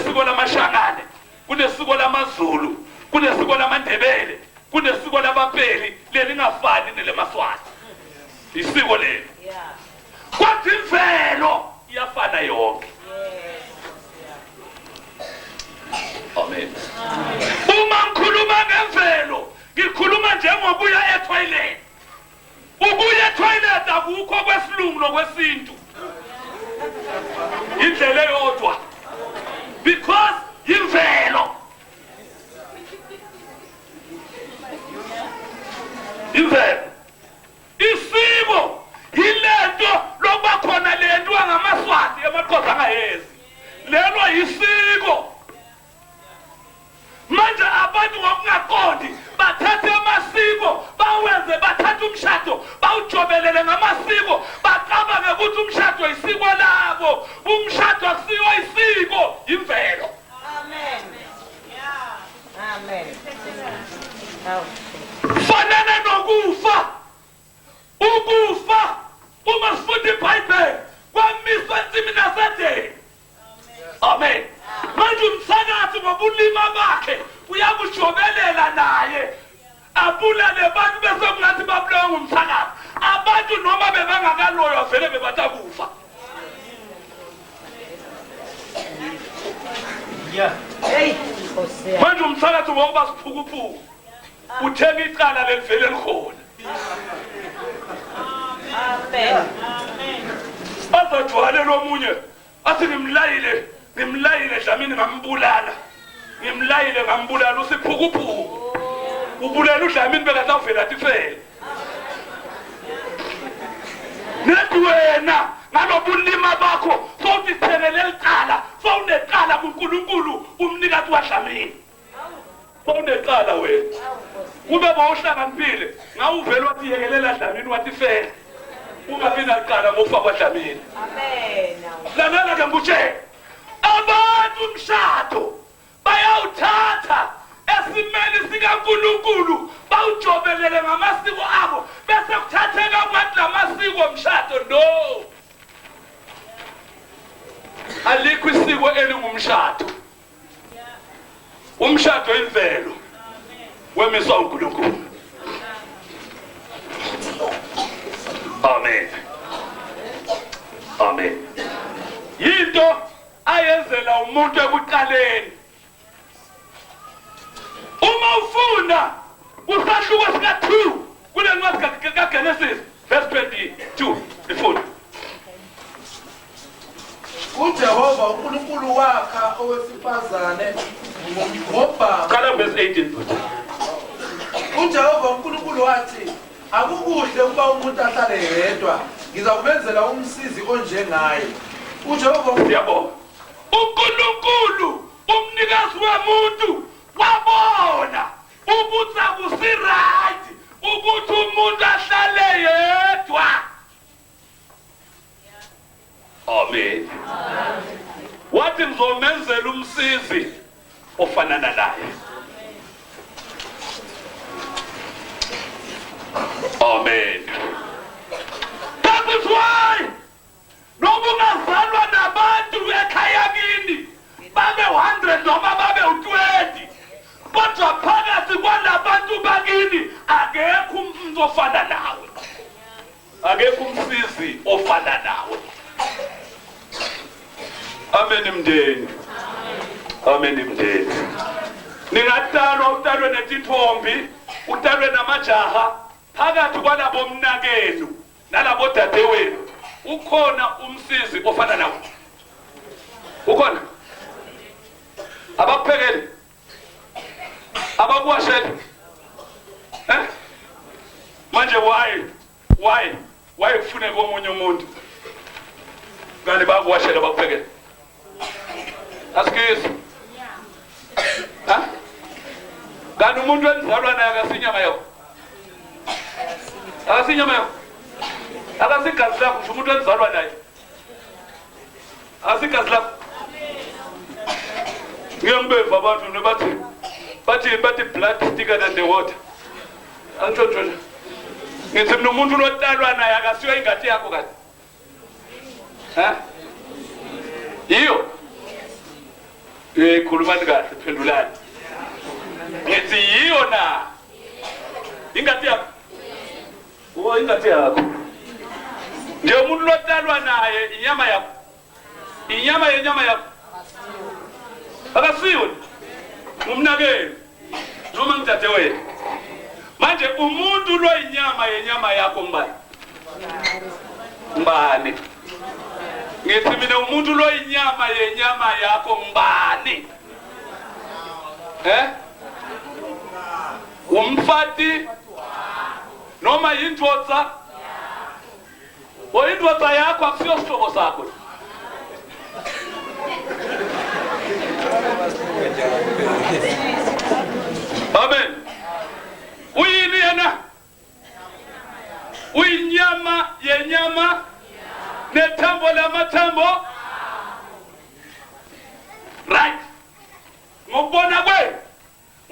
kunesiko lamashangane, kunesiko lamaZulu, kunesiko lamaNdebele, kunesiko labapeli lelingafani nelemaswati. Isiko leli. Kwathi imvelo iyafana yonke. Amen. Uma ngikhuluma ngemvelo, ngikhuluma njengobuya etoilet. Ubuya etoilet akukho kwesilungu nokwesintu. Indlela eyodwa. Because imvelo. Imvelo. Isiko yilento lokuba khona lento ngamaswati emaqhoza angayezi. Lelo yisiko. Manje abantu ngokungaqondi bathatha amasiko bawenze bathatha umshado bawujobelele ngamasiko baqaba ukuthi umshado isiko labo. Umshado akusiyo isiko, imvelo. Amen. Yeah. Amen. Fanele nokufa. Ukufa uma sifunda iBhayibheli kwamiswa insimi nasedeni. Amen. Manje umsakazi ngobulima bakhe uyabujobelela naye. Abulale abantu bese kungathi babulawa ngumsakazi. Abantu noma bebangakaloyo vele bebatha kufa. Yeah. Hey, Manje umsakazi ngoba siphukuphuku. Uthenga icala lelivele likhona. Amen. Azojwale lomunye athi ngimlayile Dlamini ngambulala. Ngimlayile ngambulala usiphukuphuku. Ubulela uDlamini bekasavela tifele. Nedwena ngalobulima bakho sowutithelele licala, sowuneqala kuNkulunkulu umnikazi waDlamini. Sowuneqala wena. Kube bawuhlakaniphile, ngawuvela wathi yekelela Dlamini wathi fela. Ungaphinda aqala ngokufa kwaDlamini. Amen. Lalela ke ngutshela. Abantu umshado bayawuthatha esimeni sikaNkulunkulu bawujobelele ngamasiko abo bese kuthatheka abantu lamasiko omshado. No. Alikho isiko elingumshado. Umshado imvelo. Wemiswa uNkulunkulu. Amen. Amen. Yinto ayenzela umuntu ekuqaleni. Uma ufuna usahluko sika 2 kule ncwadi kaGenesis verse 22 ifuna. uJehova uNkulunkulu wakha owesifazane ngobhamu. Qala verse 18. uJehova uNkulunkulu wathi akukuhle ukuba umuntu ahlale yedwa, ngizakubenzela umsizi onjengaye. uJehova Siyabonga. uNkulunkulu umnikazi womuntu wabona ukuthi akusiright ukuthi umuntu ahlale yedwa. Amen. Wathi ngizomenzela umsizi ofanana naye. Amen. That is why noma ungazalwa nabantu ekhaya kini babe 100 noma babe u20 kodwa phakathi kwalabantu bakini akekho umuntu ofana nawe. Akekho umsizi ofana nawe. Amen mndeni. Amen mndeni. Ningatalwa utalwe netithombi, utalwe namajaha phakathi kwalabo mnakenu nalabo dadewenu ukhona umsizi ofana nawe. Ukhona? Abakuphekeli? Abakuwashela? Manje why kufune komunye umuntu? Ngani bakuwashela bakuphekeli? Asikisi. Ngani umuntu wenzalwa naye akasinyama yakho? Akasinyama yakho? Akasigazi lakho nje umuntu wenzalwa naye. Asigazi lakho. Ngiyambeva abantu bathi blood thicker than the water. Antshontshona. Ngithi mina umuntu lotalwa naye akasiyo ingati yakho kathi. khulumani kahle phendulani. Ngithi yiyo na. Ingati yakho. Ingati yakho. Nje umuntu lotalwa naye inyama yakho. Inyama yenyama yakho. Akasiyo. Umnakeni. Noma ngithathe wena. Manje umuntu lo inyama yenyama yakho mbani? Mbani? Ngithi mina umuntu lo inyama yenyama yakho mbani? Umfati noma yindvodza? Oyindvodza yakho akusiyo sihlobo sakho. Amen. Uyini yena? Uyinyama yenyama nethambo lamathambo. Right. Ngokubona kwe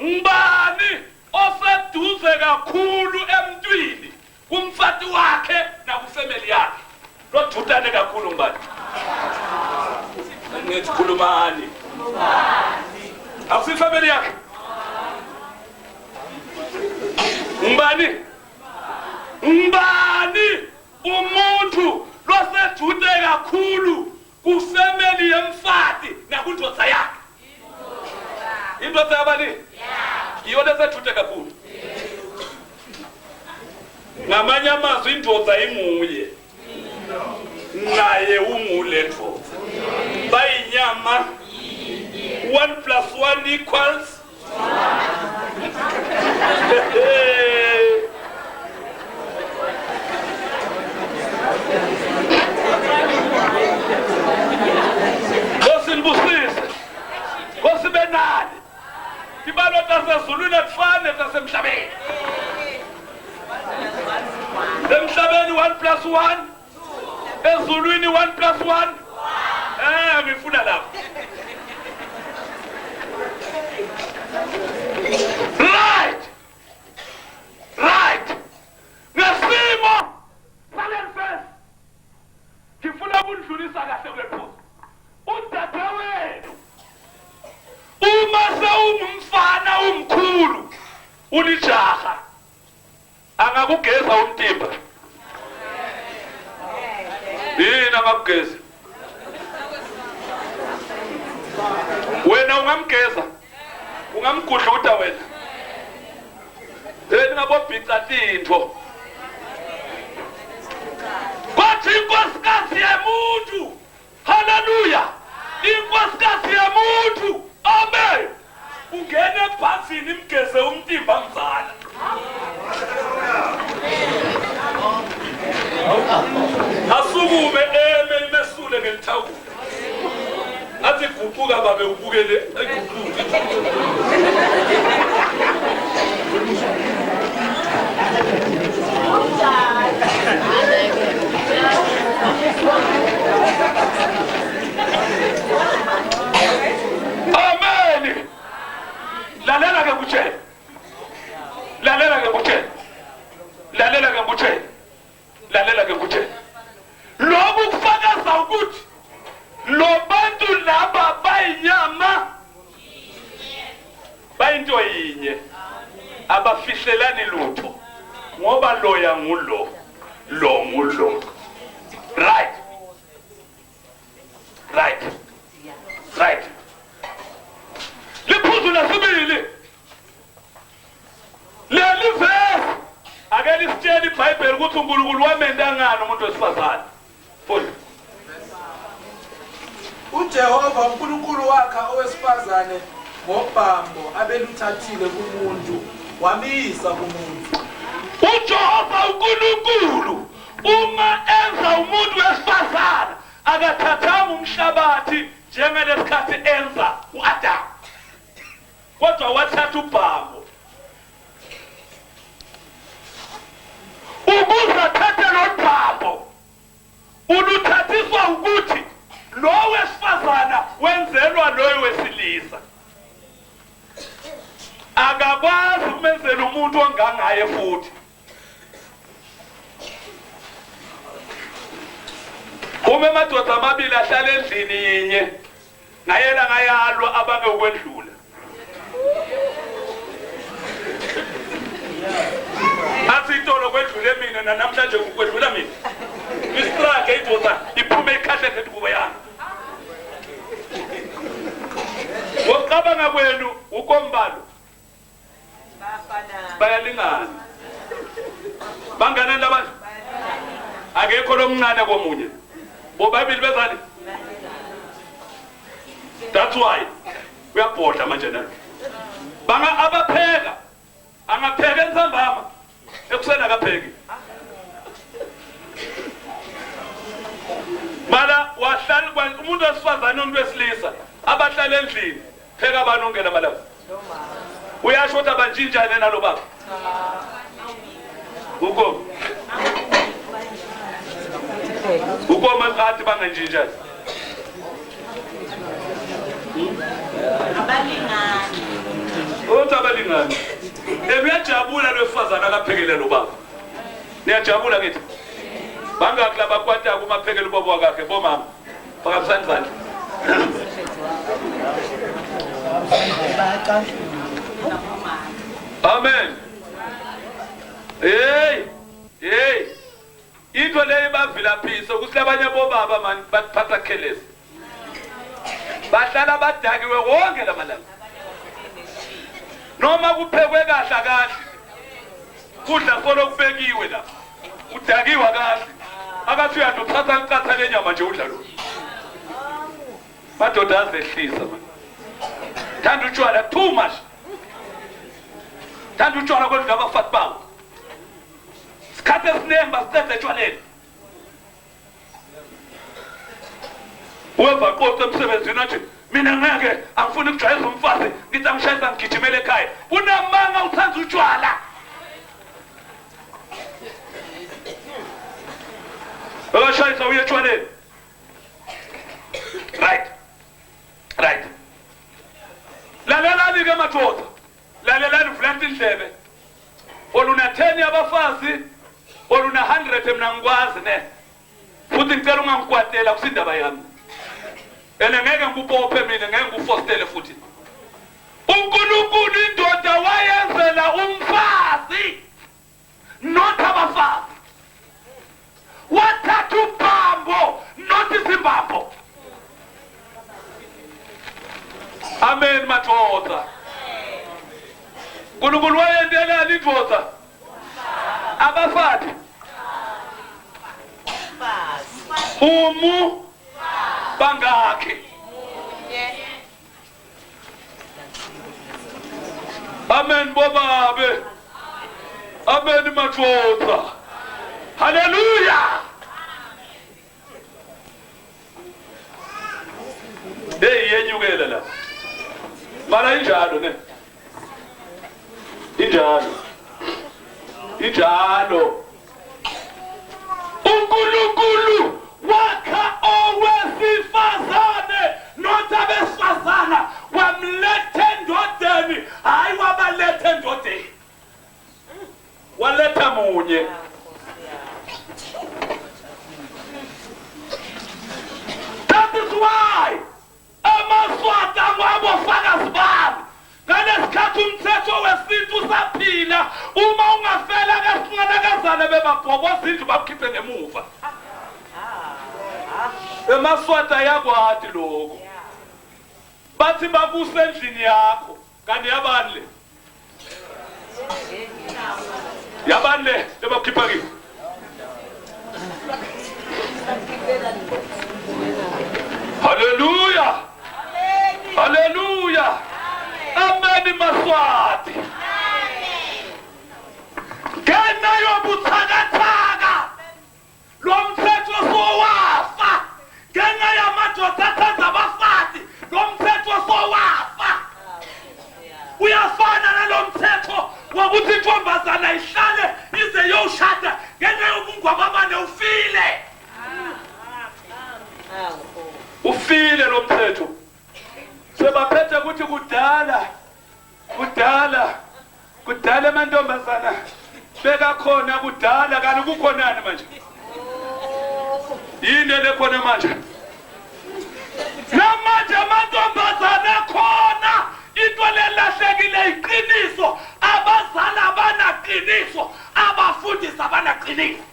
ngubani oseduze kakhulu emntwini kumfati wakhe nakufamily yakhe? Lothutane kakhulu ngubani? Ngithi khulumani. Akusi family yakhe. Ngubani? Ngubani umuntu loseduze kakhulu kufamily yemfati nakundvodza yakhe? Indvodza yabani? Iyo leseduze kakhulu. Ngamanye amazwi indvodza inguye. Naye ungule ndvodza. Bayinyama 1 + 1 = Kosinibusise. Kosibenani. Ibalo tasezulwini akufane tasemhlabeni. Emhlabeni 1 + 1. Ezulwini 1 + 1. Ngifuna lapho. Right. Ngesimo salenfesi. Ngifuna ukudlulisa kahle kulephuzu. Udadewethu. Uma sewumfana umkhulu, ulijaha. Angakugeza umtimba. Yini angakugeza? Wena ungamgeza. Ungamgudluta wena. Ngabobhica tintfo. Kwathi inkosikazi yemuntu. Hallelujah. Inkosikazi yemuntu. Amen. Ungene ebhasini imgeze umtimba mzala. Asukume imesule ngelithawula. Athi guquka babe ubukele ayiguquke. Amen. Lalela ke kutshela. Lalela ke kutshela. Lalela ke kutshela. Lalela ke kutshela. Lokhu kufakaza ukuthi lo bantu laba bayinyama bayinto yinye abafihlelani lutho ngoba loya ngulo lo ngulo. Right. Liphuzu lesibili leli verse ake lisitshela iBhayibheli ukuthi uNkulunkulu wamenda ngani umuntu wesifazane. Futhi uJehova uNkulunkulu wakhe owesifazane ngobhambo abeluthathile kumuntu wamisa kumuntu. uJehova uNkulunkulu uma enza umuntu wesifazane akathathanga umhlabathi njengalesikhathi enza uAdam, kodwa wathatha ubhambo ukuze athathe lo bhambo. Uluthathiswa ukuthi lo wesifazana wenzelwa lo wesilisa. Akakwazi ukumenzela umuntu ongangaye futhi. Uma amadoda amabili ahlala endlini yinye ngayela ngayalwa abange ukwendlula athi itolo kwendlule mina namhlanje ukwendlula mina istrike idosa iphume ikhahle ngekubo yami woqabanga kwenu ukombalo bayalingana bangana labantu akekho lomncane komunye bobabili bezani that's why uyabhodla manje nalo banga abapheka angapheka ensambama ekusena akapheki mala wahlala umuntu wesifazane nomuntu wesilisa abahlala endlini pheka abanongela malabo uyasho ukuthi abanjinjane nalo baba uko maqathi banganjinjane abalingani abalingani uyajabula lwesifazane akaphekele lo baba niyajabula ngithi bangakho labakwata kumaphekele ubaba wakhe bomama bakabisani izandla amen hey into leyo bavilaphisa ukuthi abanye bobaba mani bathatha khelesi bahlala badakiwe wonke lamalanga noma kuphekwe kahle kudla solo kubekiwe la udakiwa kahle akathi uyathatha incatha lenyama nje udla lo madoda azehlisa man thanda utshwala too much thanda utshwala kodwa abafathi bawo sikhathe sinemba sicede etshwaleni uweva qoqa emsebenzini athi mina ngeke angifuni ukujwayeza umfazi ngithi angishayisa ngigijimele ekhaya unamanga uthanza utshwala bakashayisa uye etshwaleni right lalelani-ke madoda lalelani vulani indlebe oluna 10 yabafazi oluna 100 mina ngikwazi ne futhi ngicela ungangikwatela kusindaba yami ene ngeke ngikupophe mina ngeke ngikufostele futhi uNkulunkulu indoda wayenzela umfazi not abafazi wathatha ubhambo not izimbambo amen madoda uNkulunkulu wayenzelani indoda abafazi bangakhe amen bobabe amen madoda hallelujah yenyukela la mara injalo ne injalo uNkulunkulu wakha owesifazane notabesifazana wamletha endodeni hayi wabaletha endodeni waletha munye that is why amaswati angwabofakazi bami ngalesikhathi umthetho wesintu saphila uma ungafela kasinganakazana bebabhoboza indlu bakukhiphe ngemuva emaswati ayakwati lokho bathi babuse endlini yakho kanti yabani le lebakukhipha kiyo hallelujah hallelujah amen maswati ngena yobuthakathaka lo mthetho sowafa ngenxa yamadoda athatha abafazi lo mthetho sowafa uyafana nalo mthetho wokuthi intombazana ihlale ize yoshada ngenxa yobungwababane ufile lo mthetho sebaphethe ukuthi kudala amantombazana bekakhona kudala kanti kukhonani manje yini lekhona manje namanje amantombazana khona into lelahlekile iqiniso, abazali abanaqiniso, abafundisi abanaqiniso.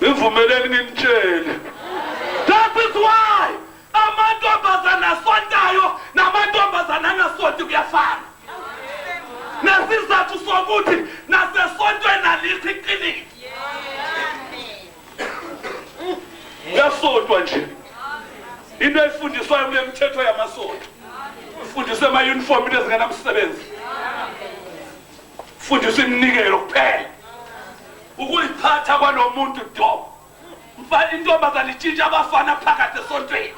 Ngivumeleni nginitshele, that is why amantombazana asontayo namantombazana angasonti kuyafana. Nasizathu sokuthi nasesontweni alikho iqiniso. Yasontwa nje into efundiswayo kule mthetho yamasonto, ifundiswe ama-uniform into ezingenamsebenzi, fundiswe iminikelo kuphela, ukuyiphatha kwalo muntu do. Intombazana itshintsha abafana phakathi esontweni.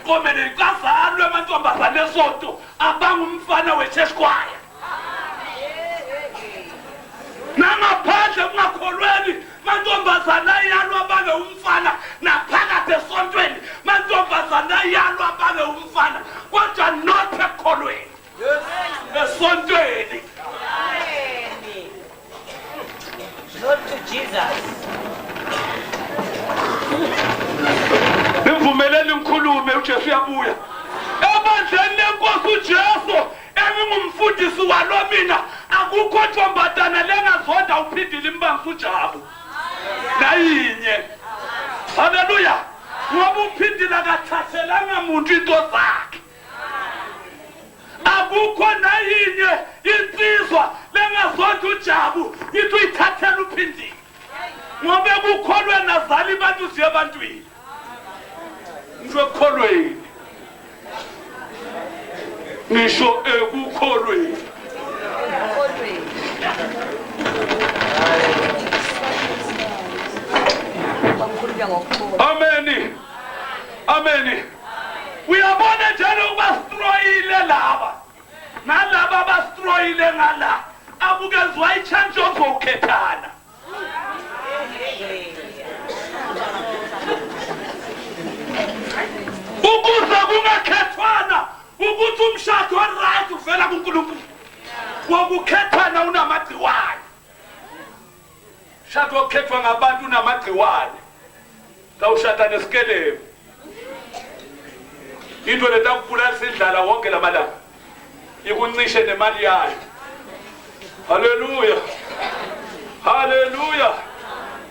Komelo ikazalwe amantombazana esonto abangumfana we-church choir. Nangaphandle kungakholweni mantombazana ayalwa babe umfana, naphakathi esontweni mantombazana ayalwa babe umfana, kodwa not ekholweni esontweni. Not to Jesus. Nivumeleni ngikhulume, uJesu uyabuya. Ebandleni lenkosi uJesu engingumfundisi walo mina, akukho ntombazana lengazonda uphindile imbangisa uJabu nayinye. Haleluya. Ngoba uphindile akathathelanga muntu into zakhe. Akukho nayinye insizwa lengazonda uJabu ithi uyithathela uphindile. Ngoba kukholwe nazali bantu siye ebantwini. Ngisho ekukholweni. Ngisho ekukholweni. Amen. Amen. Uyabona njalo ubastroyile laba. Nalaba bastroyile ngala. Abukezwa ichance ozokhethana. Ukuze kungakhethwana ukuthi umshado right uvela kuNkulunkulu. Wokukhethwana unamagciwane. Umshado okhethwa ngabantu unamagciwane. Kawushada nesikelemu. Into letakubulala indlala wonke lamalanga. Ikuncishe nemali yayo. Haleluya. Haleluya.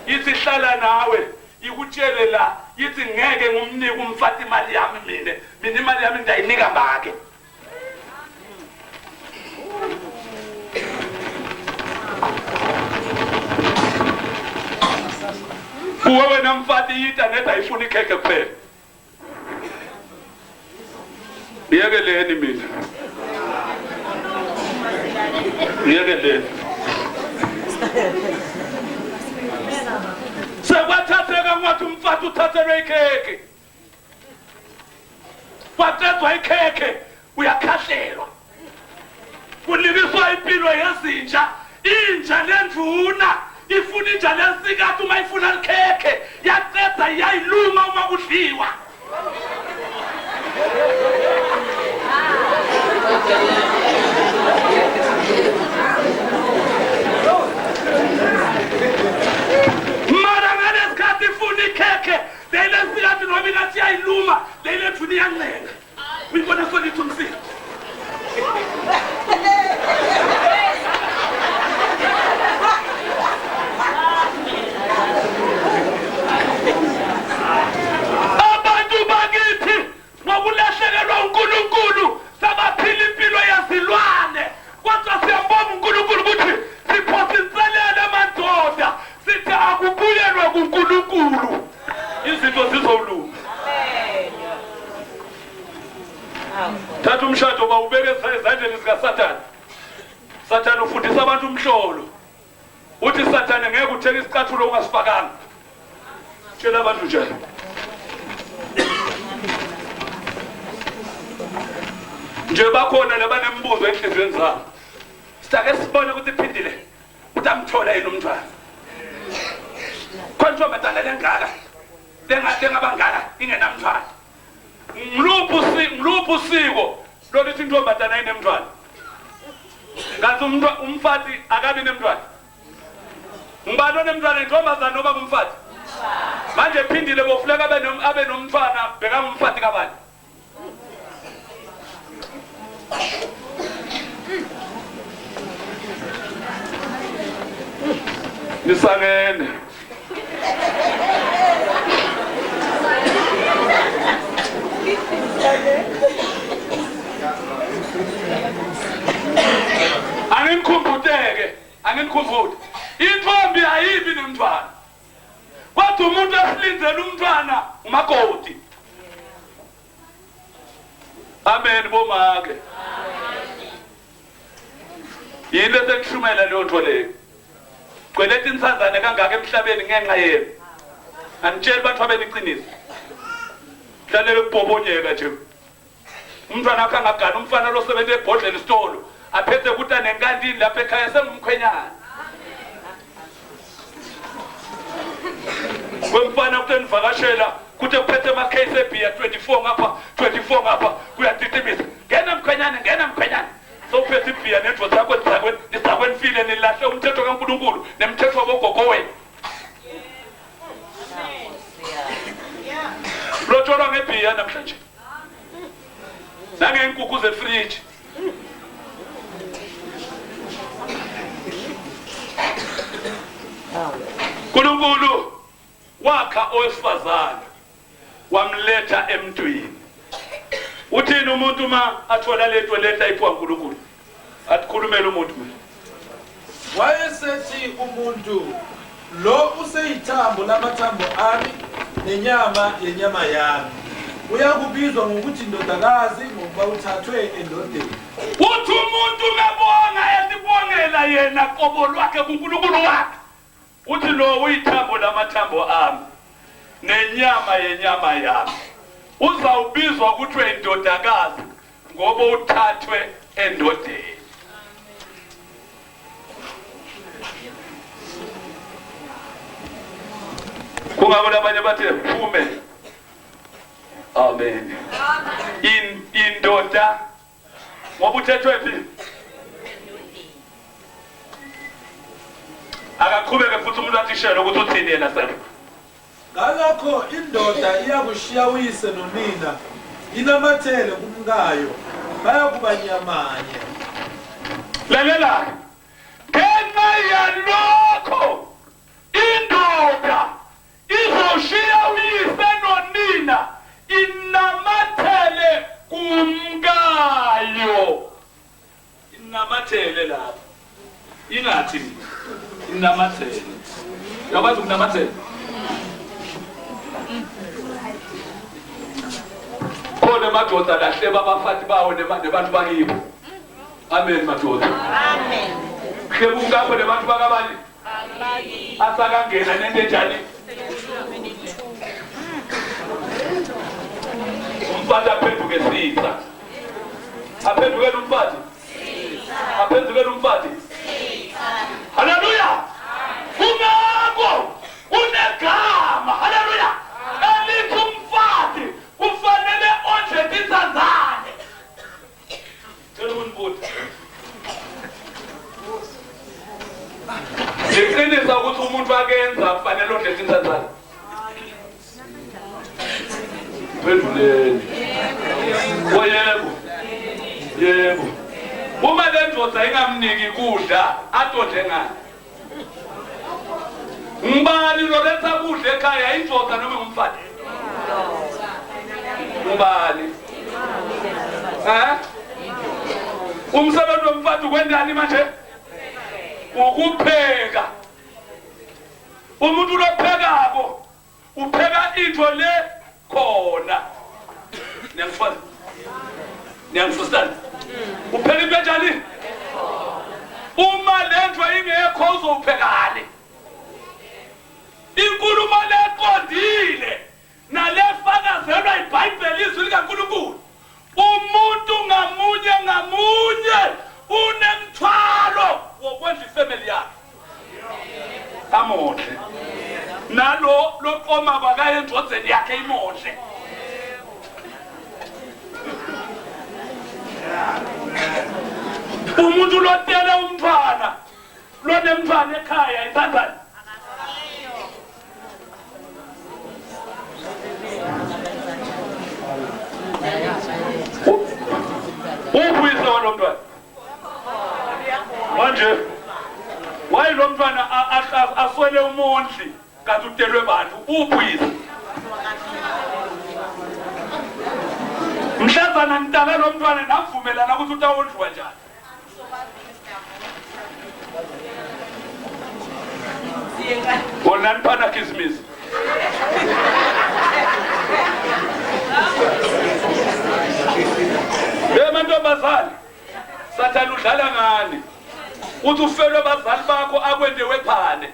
Ithi hlala nawe ikutshele la ithi ngeke ngumnike umfati imali yami mina imali yami ndayinika ngake. Kuwe wena mfati yita neta ayifuni ikhekhe kuphela. Niyekeleni mina. Niyekeleni. Sekwathatheka ngathi umfati uthathelwe ikhekhe. Kwaqedwa ikhekhe uyakhahlelwa. Kunikiswa impilo yezinja, inja lendvuna ifuna inja lesikathi uma ifuna ikhekhe yaqeda yayiluma uma kudliwa. Mara ngesikhathi ifuna ikhekhe leyilesikathi noma ingathi yayiluma leyilendvuna iyancenga. Uyibona solithi umsila. Abantu bakithi ngokulahlekelwa uNkulunkulu sabaphila impilo yazilwane, kodwa siyambonga uNkulunkulu ukuthi siphositselele amadoda sithi akubuyelwe kuNkulunkulu izinto zizolunga. Thatha umshado bawubeke ezandleni zikaSathane. Sathane ufundisa abantu umhlolo. Uthi Sathane ngeke utheke isicathulo ungasifakanga. Tshela abantu njalo. Nje bakhona labanembuzo enhlizweni zabo. Sitake sibone ukuthi iphindile. Utamthola yini umntwana? Konke obatala lengaka. Lengabangaka ingenamntwana. Ngiluphi usiko lolithi intombazana inemntwana? Ngathi umfati akabi nemntwana. Ngibani onemntwana, intombazana noma umfati? manje phindile bofuleka abe nomntwana bheka umfati kabani nisangene anginikhumbude intombi ayibi nomntwana kwathi umuntu asilindele umntwana umakoti amen bomake yini esekushumela leyo nto leyo kweleta insazane kangaka emhlabeni ngenxa yenu anitshela abantu abeniqiniso hlalele kubhobonyeka nje umntwana wakhe angagana umfana lo sebenze ebhodlela isitolo aphethe ukuthi anenkantini lapha ekhaya sengumkhwenyana kwemfana ukuthi nivakashela kuthi kuphethe amakhesi ebhiya 24 ngapha kuyatitimisa ngena mkhwenyana sowuphethe ibhiya nendvo zakho nizakwenzile nilahle umthetho kaNkulunkulu nemthetho wabogogo wenu lotsholwa ngebhiya namhlanje nangeenkukhu zefriji uNkulunkulu wakha owesifazane wamletha emntwini uthini umuntu ma athola lento letha iphiwa uNkulunkulu athikhulumela umuntu wayesethi umuntu lo useyithambo lamathambo ami nenyama yenyama yami uyakubizwa ngokuthi indodakazi ngoba uthathwe endodeni uthi umuntu mebonga esibongela yena qobo lwakhe kuNkulunkulu wakhe uthi lo uyithambo lamathambo ami nenyama yenyama yami uzawubizwa ukuthi indodakazi ngoba uthathwe endodeni kungabona abanye bathi phume amen indoda ngoba uthethwe phi akaqhubeke futhi umuntu atishela ukuthi uthini yena self ngalokho indoda iyakushiya uyise nonina inamathele kumkayo bayakuba nyamanye lalela ngenxa yalokho indoda izoshiya uyise nonina inamathele kumkayo inamathele lapha ingathi inamathele yakwazi ukunamathela khona madoda lahle babafati bawo nebantu bakibo amen madoda amen hlebu ngapho nebantu bakabani asakangena nento enjani umfati aphenduke sitha aphendukele umfati aphendukele umfati haleluya kungako unegama haleluya elithi umfati kufanele ondle insazane cela unibuthi ngiqinisa ukuthi umuntu akenza kufanele ondle insazane phenduleni yebo uma le ndoda ingamniki kudla atondle ngani ngibani loletha kudla ekhaya indoda noma ngumfati ngibani umsebenzi womfati kwendani manje ukupheka umuntu lophekako upheka into le khona niyangifundisa upheka into enjani uma lento ingekho uzophekani inkulumo leqondile nalefakazelwa iBhayibheli izwi likaNkulunkulu umuntu ngamunye unemthwalo wokwenza ifamily yakhe amondle nalo loqoma bakayendodzeni yakhe imondle umuntu lotele umntwana lonemntwana ekhaya isandla Uyise walo mntwana. Manje wayilo mntwana aswele umondli kanti utelwe bantu uyise. Mhlazana ngitaka lo mntwana nakuvumelana ukuthi utawondliwa njani. Bona niphana khisimusi. Mantombazane Sathane udlala ngani uthi ufelwe abazali bakho akwende wephane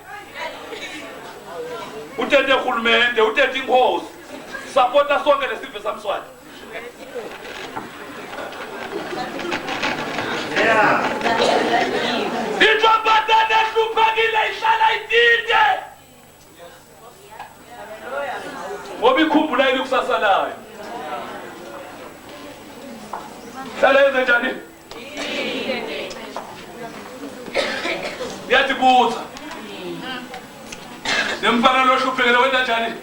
uthethe uhulumende uthethe inkosi supporta sonke lesizwe samswati Intombazane ehluphekile ihlala idide ngoba ikhumbula ikusasa layo Hlala yenze njani? Yazibuza. Nemfana lo hluphekele wena njani?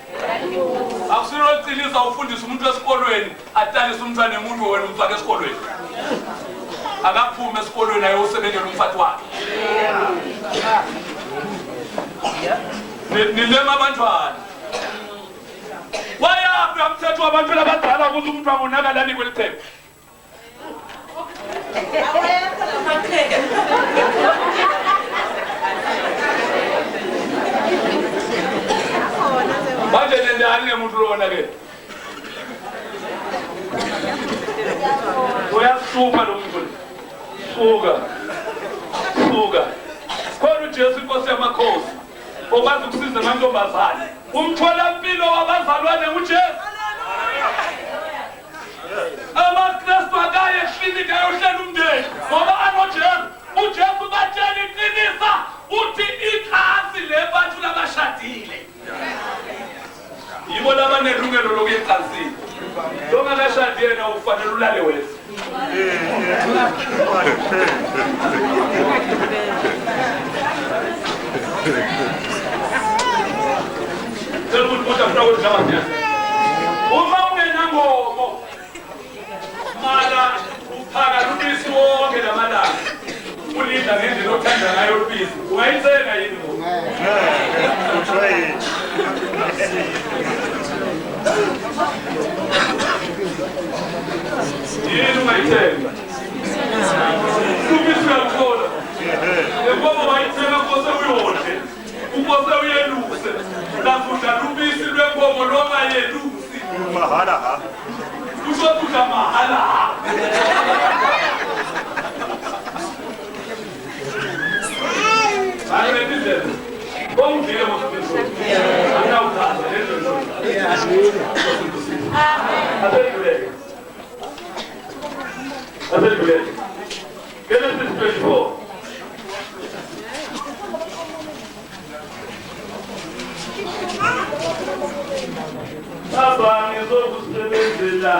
Akusilo uciliza ufundisa umuntu esikolweni, atalisa umntwana emuntu wena umfaka esikolweni. Akaphume esikolweni ayo usebenzela umfati wakhe. Nilema abantwana. Wayaphi umthetho wabantu abadala ukuthi umuntu angonakalani kwelichephe? Manje nendani nemuntu lona ke uyasupha lo muntu suka khona uJesu inkosi yamakhosi okwazi ukusiza amantombazane umtholampilo wabazalwane uJesu amakristu akaye eklinika ayohlela umndeni ngoba anoJesu uJesu batshela iqinisa uthi ikhasi lebantu labashadile yibo labanelungelo lokuya ecansini longakashadi yena ufanele ulale wena uma ungenangomo mala uphaka lubisi wonke lamalanga ulinda ngendlela othanda ngayo lubisi ungayithenga yini yini ungayithenga lubisi uyaluthola ngoba wayithenga kose uyodle ukose uyeluse lakudla lubisi lwenkomo noma yelusi mahala ha kusho kudla mahala ha Ayo ndizele Bongile mosibisi ana uthatha lezo Amen Genesis 24 Baba ngizokusebenzela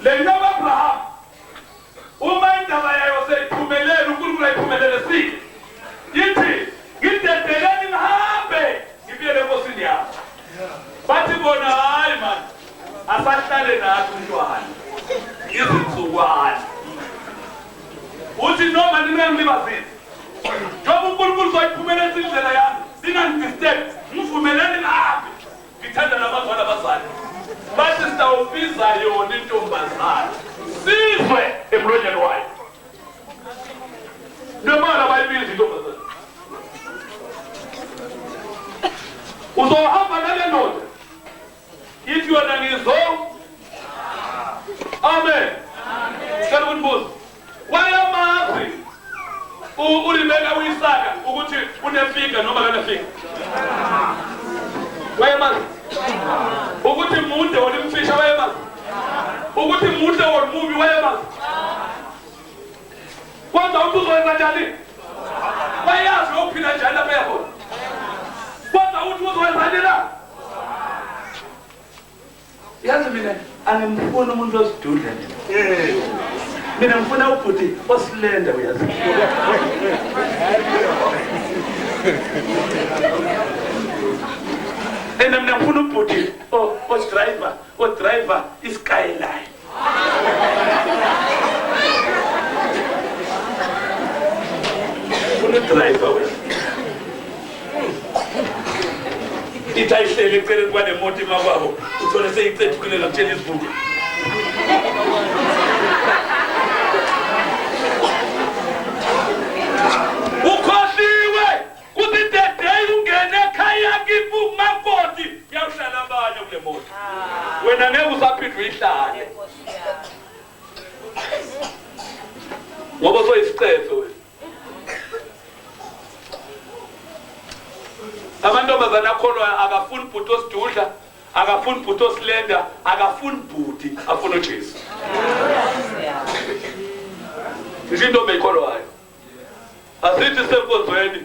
le noma Abraham uma indaba yayo seyiphumelele uNkulunkulu ayiphumelele sile yithi ngidedeleni ngihambe ngibuyele enkosini yami bathi bona hayi man asahlale nathi umntwana izinsukwana uthi noma ninengilibazile njengoba uNkulunkulu zoyiphumelelisa indlela yami singangidisturb ngivumeleni ngihambe ngithanda nabazwana abazali bathi sitawubiza yona intombazana sizwe emlonyeni wayo nemali bayibiza intombazana uzohamba nale ndoda ithi yona ngizo amen kana kunbuzo wayamazi ulimeka uyisaka ukuthi unefika noma kanafika wayamazi ukuthi mude olimfisha wayemazi ukuthi mude olumubi wayemazi kwanza ubuzoyenza njani wayazi ukuphila njani lapha yakhona kwanza uthi uzoyenza la yazi mina angimfuni umuntu osidudla mina ngifuna ubhuti osilenda uyazi mina ngifuna ubhuti o-driver i-skyline ngifuna u-driver wena ithi ayihlele eceleni kwanemoto imakwabo uthole seyicethukilela kutshela isibuko ukhohliwe kuthi dedei ungene ekhaya kipu makoti uyawuhlala abanye kule moto wena ngeke usaphinde uyihlale ngoba soyisicefe wena amantombazana akholwa akafuni bhuti osidudla akafuni bhuti osilenda akafuni bhuti afuna uJesu into meyikholwayo asithi senkonzweni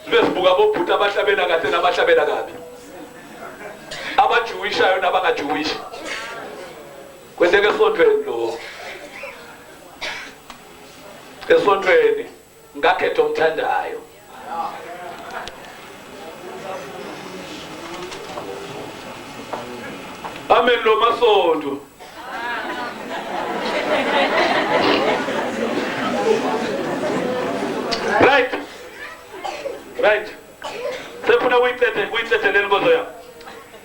sibezibuka bobhuti abahlabela kahle nabahlabela kabi abajuwishayo nabangajuwishi kwenzeke esontweni lo esontweni ngakhetha omthandayo amen lo masonto right sefuna uyithetheleni inkozo yami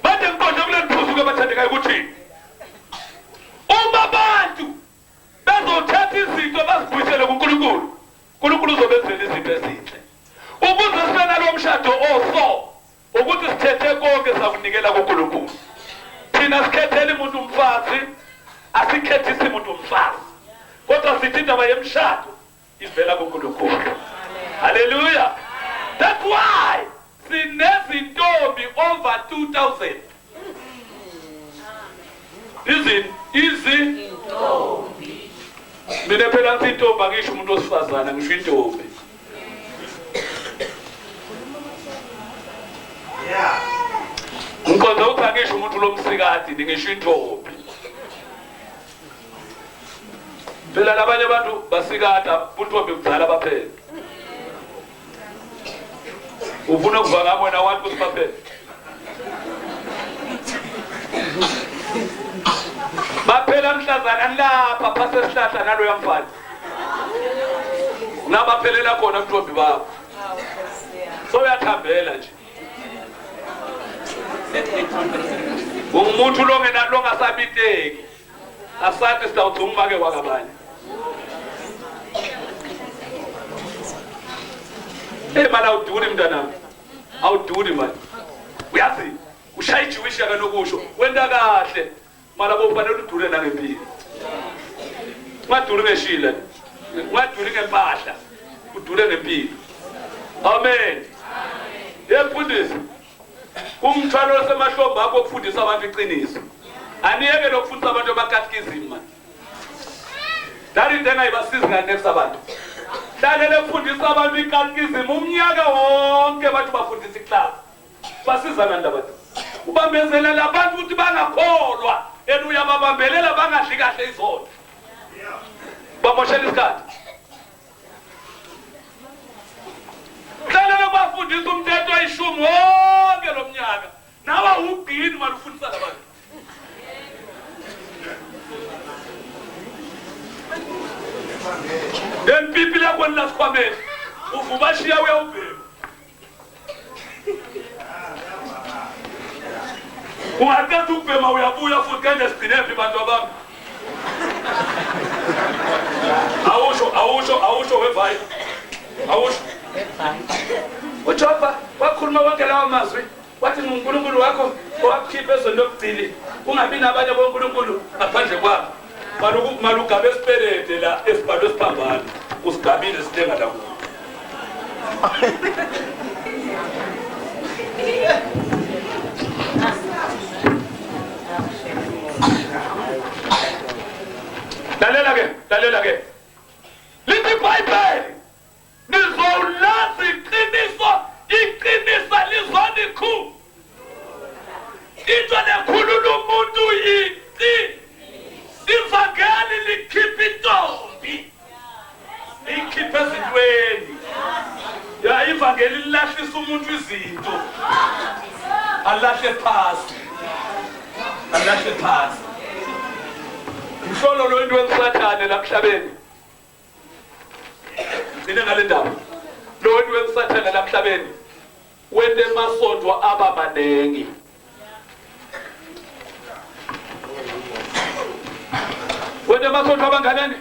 bade inkozo kuleliphuzu abathandekayo ukuthi uma abantu bezothatha izinto bazibuyisele kuNkulunkulu uNkulunkulu uzobenzela izinto ezinhle ukuze sibe nalo mshado oso ukuthi sithethe konke sakunikela kuNkulunkulu thina sikhethele umuntu umfazi asikhethise umuntu umfazi kodwa sithi indaba yemshado ivela kuNkulunkulu haleluya that's why sinezintombi over 2000 izintombi mina phela ngisintombi angisho umuntu osifazana ngisho intombi ngikhoza ukuthi angisho umuntu lomsikati ngisho intombi phela labanye abantu basikata untombi kudzala baphela ufuna kuva ngabo wena wathi kusibaphela baphela mhlazana lapha phase sihlahla nalo yamfana ngabaphelela khona intombi babo so uyathambela nje umuntu longasabiteki asathi sitawuthi umbake kwakabanye mali awuduri mntanami awuduri mali uyazi ushaya ijewish yakanokusho wenta kahle mala bofanele udure nangempilo ungaduri ngeshila ungaduri ngempahla udure ngempilo amen yemfundisi umthwalo semahlombe akho ukufundisa abantu iqiniso aniyeke lokufundisa abantu abakatkizim man dali into engayibasiza ngane kusabantu dale lekufundisa abantu ikatkizim umnyaka wonke bathi bafundisa iclass basizana ndabantu ubambezelela abantu ukuthi bangakholwa uyababambelela bangadli kahle izona bamoshela isikhathi hlalela bafundisa umthetho oyishumi wonke lo mnyaka nawa ugqini malufundisa labantu empipi lakho nilasikhwameni uvubashiya uyawubheka ungaqeda ukubhema uyabuya futhi kende sigcinephi bantu abami awusho wevayo awusho uJohn wakhuluma wonke lawo mazwi wathi uNkulunkulu wakho owakukhipha ezweni lokugcili ungabi nabanye boNkulunkulu ngaphandle kwakho malugabe esipelede la esibhalwe siphambana usigabile sithenga la kuwo lalela ke lithi iBhayibheli nizolazi iqiniso lizonikhu into lekhulula umuntu yiqi ivangeli likhipha intombi likhipha ezintweni ya ivangeli lilahlisa umuntu izinto alahle phasi Mhlolo lo into wengisathane la emhlabeni. Ngine ngale ndaba. Lo into wengisathane la emhlabeni. Wende masonto aba manengi. Wende masonto abanganani?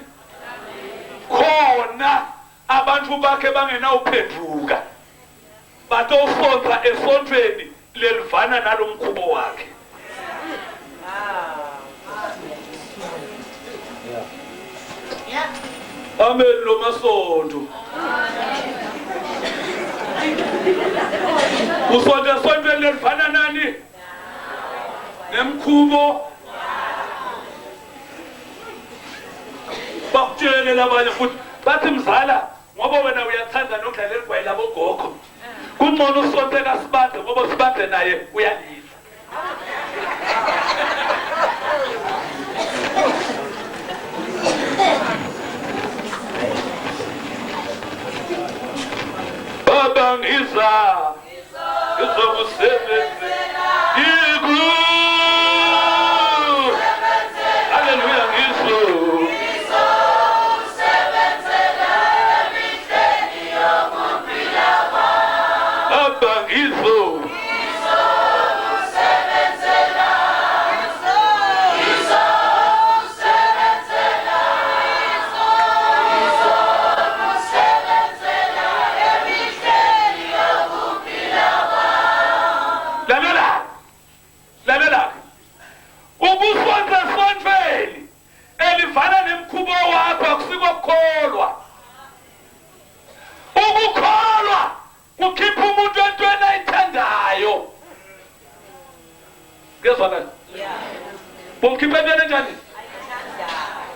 Khona abantu bakhe bangena uphenduka. Batosonta esontweni lelivana nalomkhubo wakhe. Amen lo masonto. Usonto sontweni lelivana nani? Nemkhubo. Bakutshele labanye futhi bathi mzala ngoba wena uyathanda nokudlalela igwayela bogogo. Kungcono usonto kaSibande ngoba Sibande naye uyalisa. Baba ngisa ngizokusebenzela iku Hallelujah ngiso ngizokusebenzela emitheni yokuphila kwami Baba ngiso ngizokusebenzela Lalela ubusonza sontveli elivana nemkhubo wakho akusikokholwa ukukholwa kukhipha umuntu entweni ayithandayo ngezwa kahle bomkhipha entweni enjani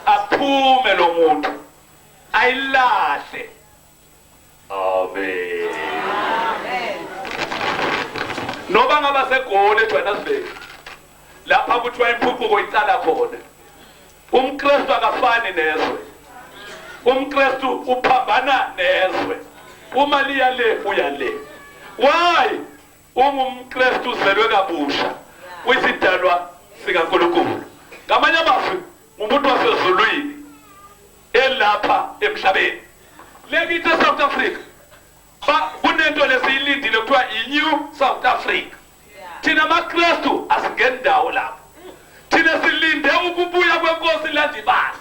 aphume lo muntu ayilahle amen noba ngaba segoli eJohannesburg lapha kuthiwa impucuko icala khona umKristu akafani nezwe umKristu uphambana nezwe uma liya le uya le why umKristu uzelwe kabusha uyisidalwa sikaNkulunkulu ngamanye amazwi umuntu wasezulwini elapha emhlabeni lekithi eSouth Africa kunento lesiyilindile kuthiwa iNew South Africa thina maKristu asingendawo lapho thina silinde ukubuya kwenkosi landibala